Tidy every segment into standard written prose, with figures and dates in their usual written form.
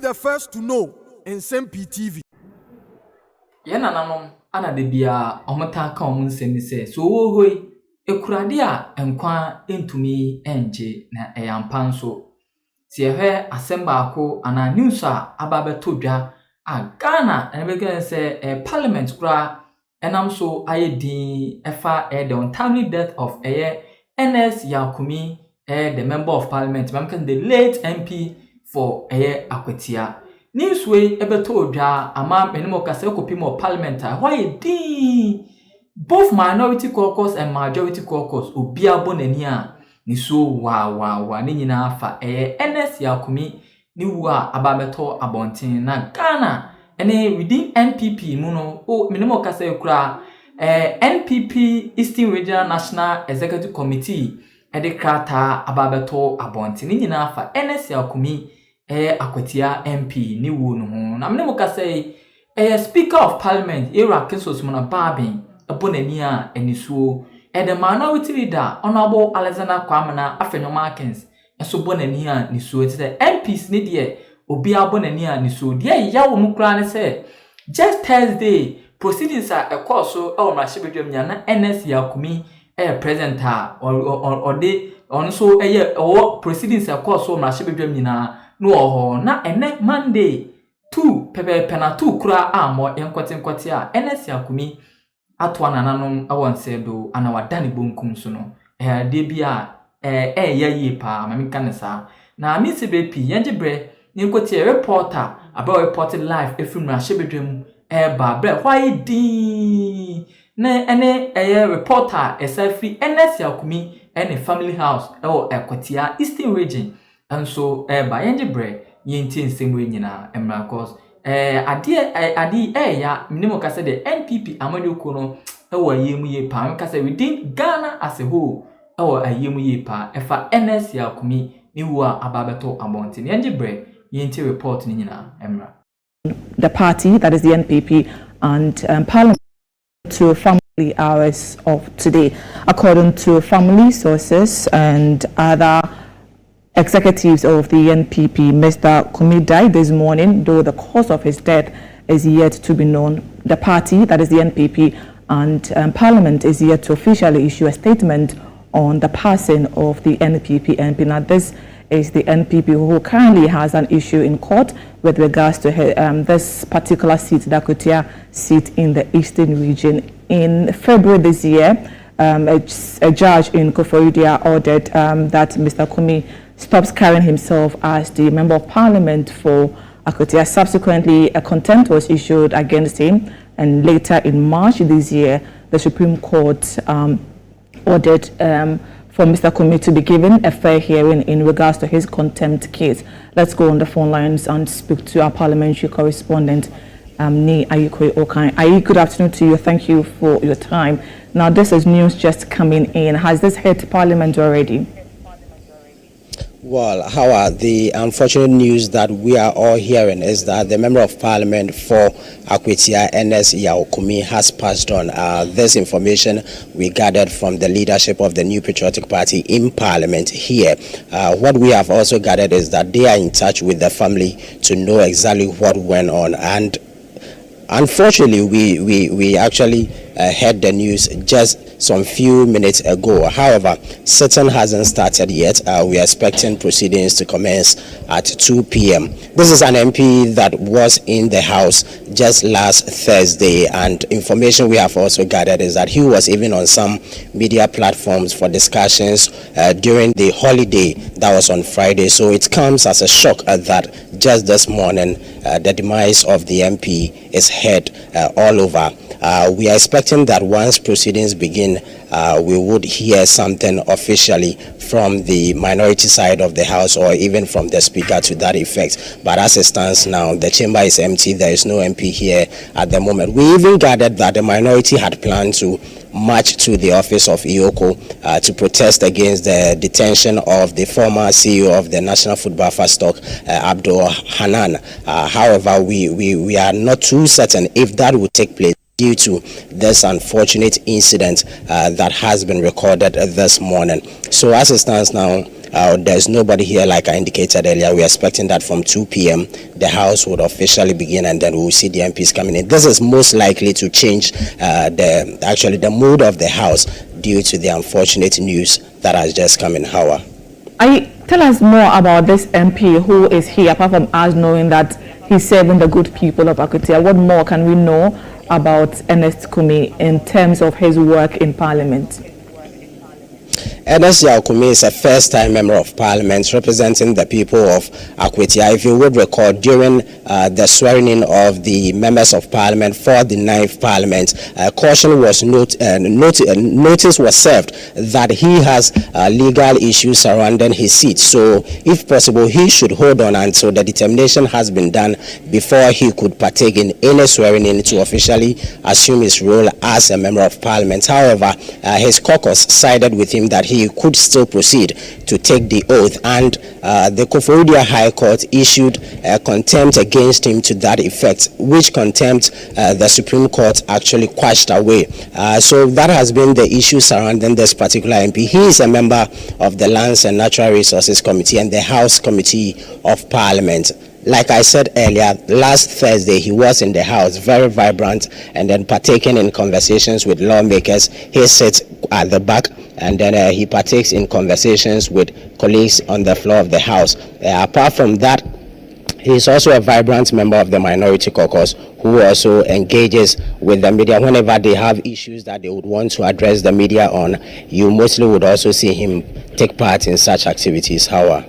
the first to know Nsem-Pii TV. Yana nanom ana de bia omata ka nsem se so wo hoi ekurade a enkwa entumi enje na eyampa nso se ehwe asemba ako ana news a ababeto dwa a Ghana enebege se parliament kura enam so ayedin efa the untimely death of Ernest Kumi, the member of parliament, the late MP for Akwetia. News way ebeto dwa ama menimo kase kopimo parliamentar. Why di both minority caucus and majority caucus obia bonani a ni so wa ni nyina afa Ernest Kumi ni wa ababeto abonten na Ghana ene within NPP mu no menimo kase kura NPP Eastern Regional National Executive Committee ede krata ababeto abonten ni nyina afa Ernest Kumi Akwetia MP ni wo no ho na menemo kase Speaker of Parliament era Kensos Mona Bagbin abonani a enisuo the minority leader Honorable Alexander Kwamana Afenyo Markins enso bonani a nisuo te MPs ni de obi abonani a nisuo de ya wo mu kra ne se just Thursday proceedings are a course so mrashibedwam nya na Ernest Kumi presenter or de on so proceedings a course so mrashibedwam nyina no ho na ene Monday 2 pepe na 2 kura amo yenkwate a Ernest Kumi atwa nananom awonse do ana wadane bonkum so no de bia yeye pa mamika ne sa na Nsem-Pii yenjebre yenkwate reporter about reported live efum na shebedwam ba bre why di na ene reporter esafi Ernest Kumi ene family house Akwetia Eastern Region and so ba yenjebre yenti nsem nyina emra cause ade ya minimo kase de NPP amanyoko no ayemu ye pa kase within Ghana as a whole ayemu ye pa efa Ernest Kumi ni wo ababeto abonten yenjebre yenti report ni nyina emra. The party, that is the NPP, and Parliament to family hours of today. According to family sources and other executives of the NPP, Mr. Kumi died this morning, though the cause of his death is yet to be known. The party, that is the NPP, and Parliament is yet to officially issue a statement on the passing of the NPP MP. Now, this is the NPP who currently has an issue in court with regards to this particular seat, the Akwetia seat in the Eastern Region. In February this year, a judge in Koforidua ordered that Mr. Kumi stops carrying himself as the member of parliament for Akwetia. Subsequently, a contempt was issued against him, and later in March this year, the Supreme Court ordered for Mr. Kumi to be given a fair hearing in regards to his contempt case. Let's go on the phone lines and speak to our parliamentary correspondent, Ni Ayikwe Okan. Ayi, good afternoon to you. Thank you for your time. Now, this is news just coming in. Has this hit Parliament already? Well, the unfortunate news that we are all hearing is that the Member of Parliament for Akwetia, Ernest Kumi, has passed on. This information we gathered from the leadership of the New Patriotic Party in Parliament here. What we have also gathered is that they are in touch with the family to know exactly what went on. And unfortunately, we actually heard the news just some few minutes ago. However, sitting hasn't started yet. We are expecting proceedings to commence at 2 p.m. This is an MP that was in the House just last Thursday, and information we have also gathered is that he was even on some media platforms for discussions during the holiday that was on Friday. So it comes as a shock that just this morning the demise of the MP is heard all over. We are expecting that once proceedings begin, we would hear something officially from the minority side of the House or even from the Speaker to that effect. But as it stands now, the chamber is empty. There is no MP here at the moment. We even gathered that the minority had planned to march to the office of IOCO to protest against the detention of the former CEO of the National Football Stock, Abdul Hanan. However, we are not too certain if that will take place due to this unfortunate incident that has been recorded this morning. So as it stands now, There's nobody here, like I indicated earlier. We're expecting that from 2 p.m. the House would officially begin, and then we'll see the MPs coming in. This is most likely to change the mood of the House due to the unfortunate news that has just come in. Hawa. Tell us more about this MP who is here, apart from us knowing that he's serving the good people of Akwatia. What more can we know about Ernest Kumi in terms of his work in Parliament? Ernest Kumi is a first-time member of Parliament representing the people of Akwatia. If you would recall, during the swearing-in of the members of Parliament for the 9th Parliament, caution was notice was served that he has legal issues surrounding his seat. So, if possible, he should hold on until the determination has been done before he could partake in any swearing-in to officially assume his role as a member of Parliament. However, his caucus sided with him that he could still proceed to take the oath, and the Koforidua High Court issued contempt against him to that effect, which contempt the Supreme Court actually quashed away. So that has been the issue surrounding this particular MP. He is a member of the Lands and Natural Resources Committee and the House Committee of Parliament. Like I said earlier, last Thursday he was in the House, very vibrant, and then partaking in conversations with lawmakers. He sits at the back, and then he partakes in conversations with colleagues on the floor of the House. Apart from that, he is also a vibrant member of the Minority Caucus who also engages with the media whenever they have issues that they would want to address the media on. You mostly would also see him take part in such activities. How?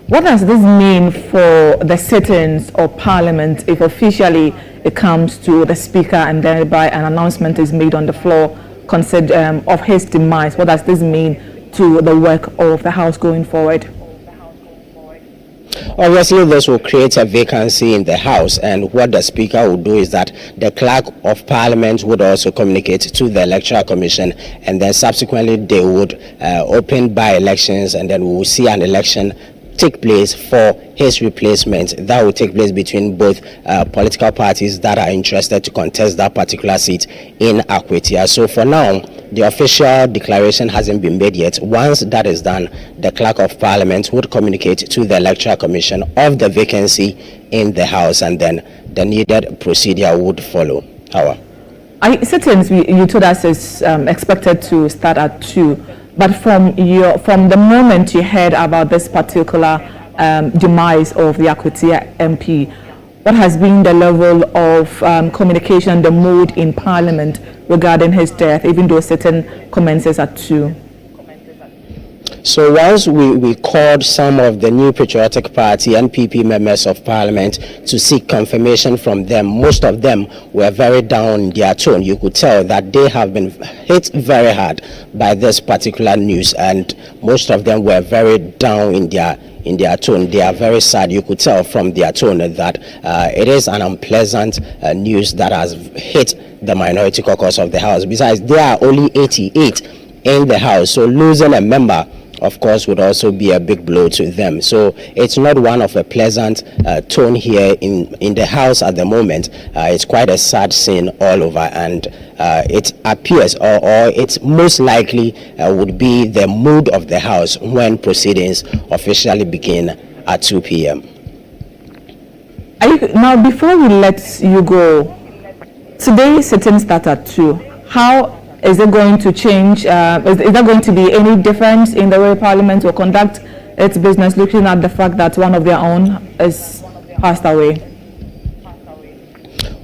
What does this mean for the sittings of Parliament if officially it comes to the Speaker and thereby an announcement is made on the floor of his demise? What does this mean to the work of the House going forward? Obviously, this will create a vacancy in the House, and what the Speaker will do is that the Clerk of Parliament would also communicate to the Electoral Commission, and then subsequently they would open by-elections, and then we will see an election take place for his replacement. That will take place between both political parties that are interested to contest that particular seat in Akwatia. So for now, the official declaration hasn't been made yet. Once that is done, the Clerk of Parliament would communicate to the Electoral Commission of the vacancy in the House, and then the needed procedure would follow. How? Sittings, you told us, is expected to start at 2. But from the moment you heard about this particular demise of the Akwatia MP, what has been the level of communication, the mood in Parliament regarding his death, even though sitting commences at 2? So once we called some of the New Patriotic Party NPP members of Parliament to seek confirmation from them, most of them were very down in their tone. You could tell that they have been hit very hard by this particular news, and most of them were very down in their tone. They are very sad. You could tell from their tone that it is an unpleasant news that has hit the Minority Caucus of the House. Besides, there are only 88 in the House, so losing a member, of course, would also be a big blow to them. So it's not one of a pleasant tone here in the House at the moment. It's quite a sad scene all over, and it appears, or it most likely would be the mood of the House when proceedings officially begin at 2 p.m. Now, before we let you go, today sitting start at 2. How is it going to change? Is there going to be any difference in the way Parliament will conduct its business, looking at the fact that one of their own is passed away?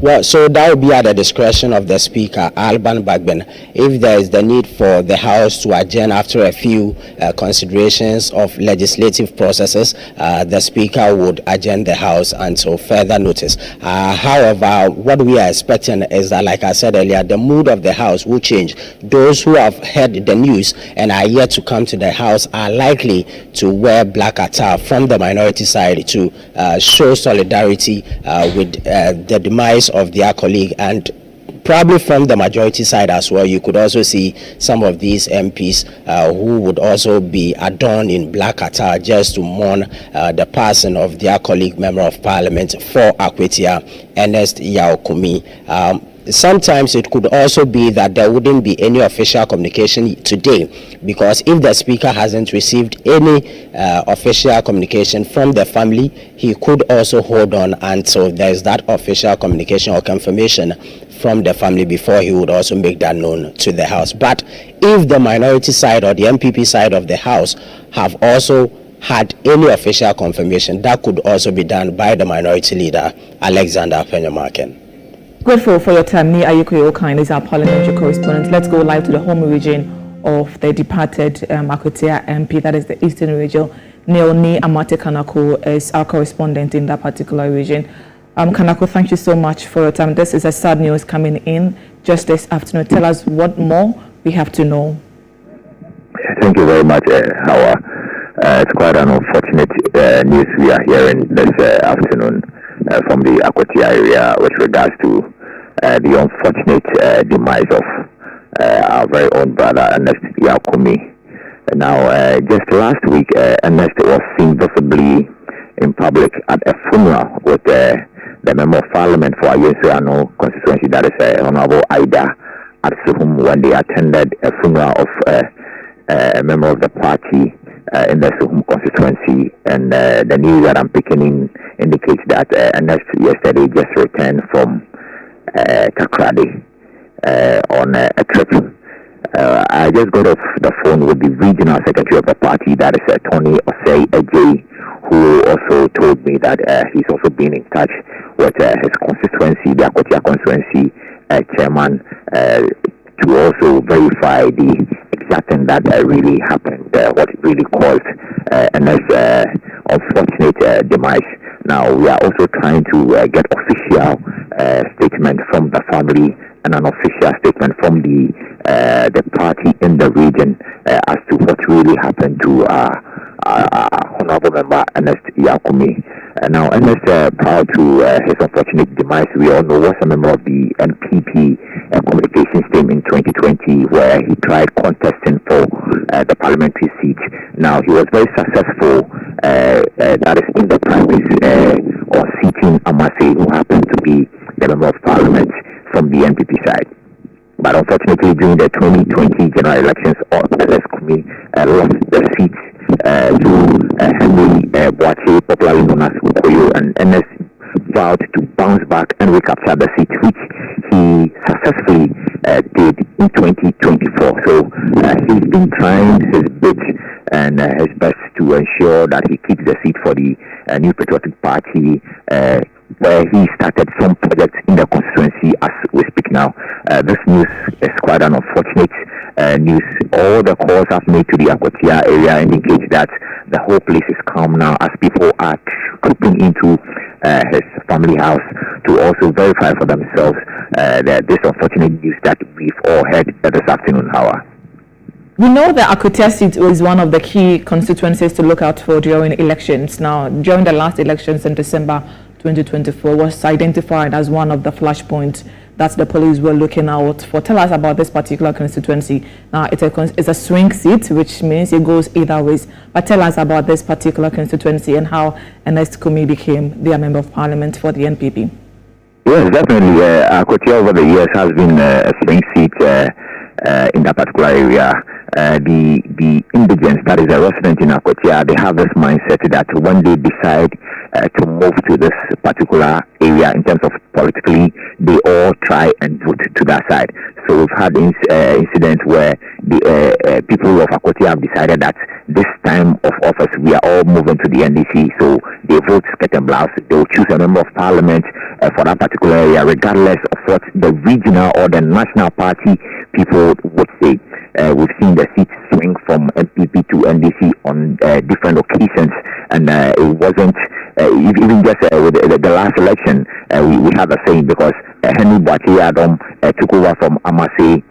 Well, so that will be at the discretion of the Speaker, Alban Bagbin. If there is the need for the House to adjourn after a few considerations of legislative processes, the Speaker would adjourn the House until further notice. However, what we are expecting is that, like I said earlier, the mood of the House will change. Those who have heard the news and are yet to come to the House are likely to wear black attire from the minority side to show solidarity with the demise of their colleague, and probably from the majority side as well. You could also see some of these MPs who would also be adorned in black attire just to mourn the passing of their colleague member of Parliament for Akwatia, Ernest Kumi. sometimes it could also be that there wouldn't be any official communication today, because if the speaker hasn't received any official communication from the family, he could also hold on until there's that official communication or confirmation from the family before he would also make that known to the House. But if the minority side or the MPP side of the House have also had any official confirmation, that could also be done by the minority leader, Alexander Afenyo. Grateful for your time. Ni Ayuko Yokan is our parliamentary correspondent. Let's go live to the home region of the departed Akwatia MP, that is the Eastern region. Neoni Amate Kanako is our correspondent in that particular region. Kanako, thank you so much for your time. This is a sad news coming in just this afternoon. Tell us what more we have to know. Thank you very much, Hawa. It's quite an unfortunate news we are hearing this afternoon from the Akwatia area with regards to the unfortunate demise of our very own brother Ernest Kumi. Now, just last week, Ernest was seen visibly in public at a funeral with the Member of Parliament for Ayensuano constituency, that is Honorable Ida at Suhum, when they attended a funeral of a member of the party in the Suhum constituency. And the news that I'm picking in indicates that Ernest yesterday just returned from Kakrade on a trip. I just got off the phone with the regional secretary of the party, that is Tony Osei Ejay, who also told me that he's also been in touch with his constituency, the Akwatia constituency chairman, to also verify the exact thing that really happened, what really caused Ernest's unfortunate demise. Now, we are also trying to get official statement from the family and an official statement from the party in the region as to what really happened to Honorable Member Ernest Kumi. Now, Ernest, prior to his unfortunate demise, we all know was a member of the NPP communications team in 2020, where he tried contesting for the parliamentary seat. Now, he was very successful, that is in the primaries, or seating Amase, who happened to be the member of parliament from the NPP side. But unfortunately, during the 2020 general elections, Ernest Kumi lost the seat to Henry Boache, popularly known as Ukoyo, and Ernest vowed to bounce back and recapture the seat, which he successfully did in 2024. So he's been trying his bit and his best to ensure that he keeps the seat for the New Patriotic Party, where he started some projects in the constituency as we speak now. This news is quite an unfortunate news. All the calls I've made to the Akwatia area indicate that the whole place is calm now, as people are trooping into his family house to also verify for themselves that this unfortunate news that we've all heard this afternoon, Hawa. We know that Akwatia seat is one of the key constituencies to look out for during elections. Now, during the last elections in December 2024, was identified as one of the flashpoints that the police were looking out for. Tell us about this particular constituency. Now, it's a swing seat, which means it goes either ways. But tell us about this particular constituency and how Ernest Kumi became their member of parliament for the NPP. Yes, definitely. Akwatia over the years has been a swing seat in that particular area. The indigents, that is a resident in Akwatia, they have this mindset that when they decide to move to this particular area in terms of politically, they all try and vote to that side. So we've had incidents where the people of Akwatia have decided that this time of office we are all moving to the NDC, so they vote skirt and blouse. They will choose a member of parliament for that particular area, regardless of what the regional or the national party people would say. We've seen the seats swing from MPP to NDC on different occasions, and it wasn't even just with the last election. We had the same, because Henry Boache Adam took over from Amase,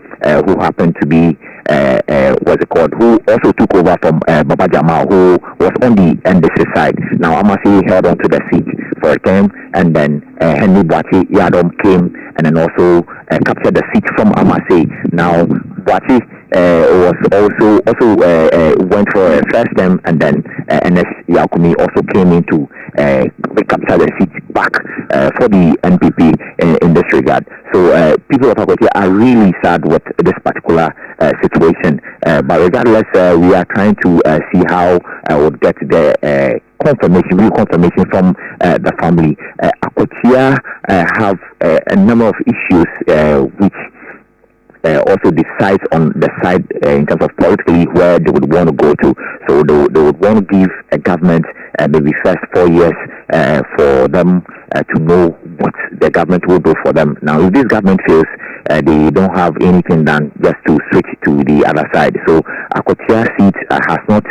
who happened to be who also took over from Baba Jamal, who was on the NDC side. Now Amase held on to the seat for a term, and then Henry Boache Yadom came and then also captured the seat from Amase. Now Boache was also went for a first term, and then Ernest Kumi also came in to recapture the seat back for the NPP in this regard. So people of Akwatia are really sad with this particular situation. But regardless, we are trying to see how we'll get the real confirmation from the family. Akwatia have a number of issues which also decides on the side in terms of politically where they would want to go to. So they would want to give a government maybe first 4 years for them to know what the government will do for them. Now, if this government fails, they don't have anything done just to switch to the other side. So Akwatia seat has not,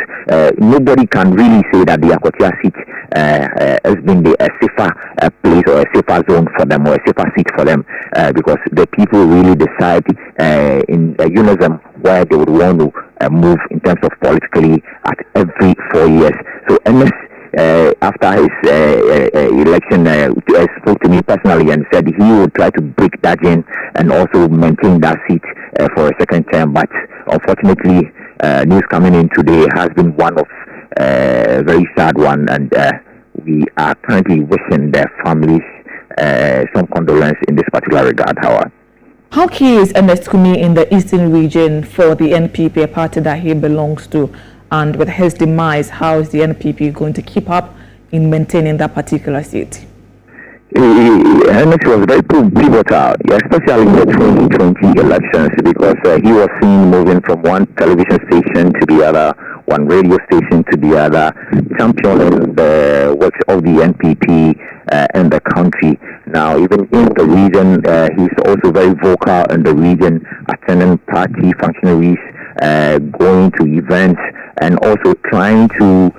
nobody can really say that the Akwatia seat has been a safer place or a safer zone for them or a safer seat for them because the people really decide in unison where they would want to move in terms of politically at every 4 years. So Ernest, after his election, spoke to me personally and said he would try to break that in and also maintain that seat for a second term. But unfortunately, news coming in today has been one of very sad one, and we are currently wishing their families some condolence in this particular regard. However, how key is Ernest Kumi in the eastern region for the NPP, a party that he belongs to? And with his demise, how is the NPP going to keep up in maintaining that particular seat? Ernest was very pivotal, especially in the 2020 elections, because he was seen moving from one television station to the other, one radio station to the other, championing the works of the NPP in the country. Now, even in the region, he's also very vocal in the region, attending party functionaries, going to events, and also trying to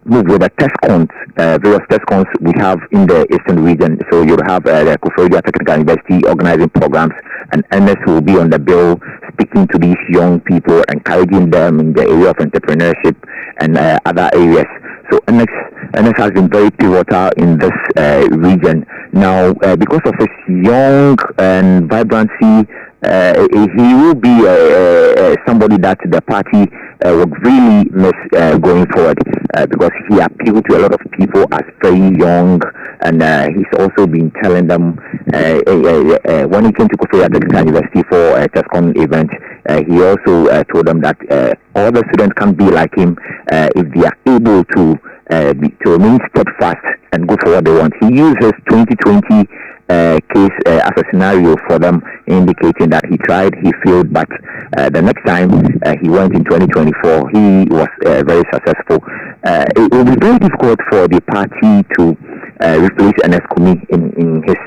move with the test cons, various test cons we have in the eastern region. So you have the Kufrodia Technical University organizing programs, and Ernest will be on the bill speaking to these young people, encouraging them in the area of entrepreneurship and other areas. So Ernest has been very pivotal in this region. Now, because of his young and vibrancy, he will be somebody that the party would really miss going forward because he appealed to a lot of people as very young, and he's also been telling them when he came to Kufrodia Technical University for a TESCON event, he also told them that all the students can be like him if they are able to remain steadfast and go for what they want. He used his 2020 case as a scenario for them, indicating that he tried, he failed, but the next time he went in 2024, he was very successful. It will be very difficult for the party to replace Ernest Kumi in his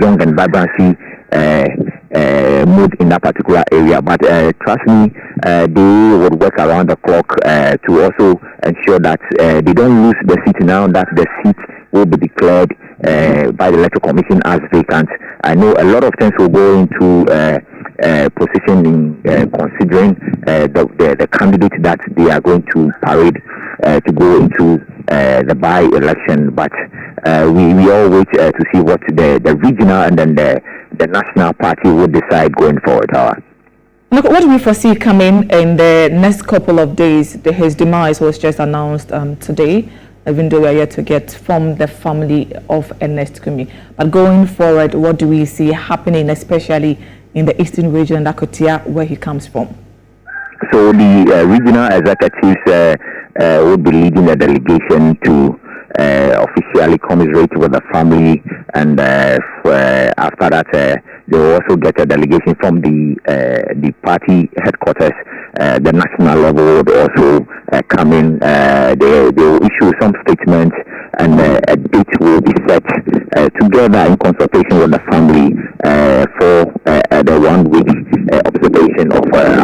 young and vibrancy mood in that particular area, but trust me, they would work around the clock to also ensure that they don't lose the seat now that the seat will be declared by the Electoral Commission as vacant. I know a lot of things will go into position in considering the candidate that they are going to parade to go into the by-election, but we all wait to see what the regional and then the national party will decide going forward. Look, what do we foresee coming in the next couple of days? His demise was just announced today, even though we are yet to get from the family of Ernest Kumi. But going forward, what do we see happening, especially in the eastern region, Akwatia, where he comes from? So the regional executives will be leading a delegation to officially commiserate with the family, and after that they will also get a delegation from the party headquarters. The national level would also come in. They will issue some statements, and a date will be set together in consultation with the family for the 1 week observation of where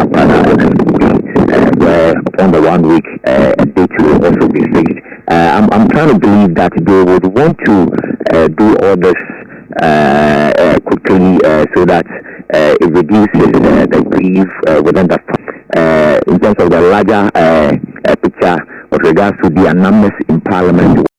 upon the 1 week a date will also be fixed. I'm trying to believe that they would want to do all this quickly so that it reduces the grief within the in terms of the larger picture with regards to the numbers in Parliament.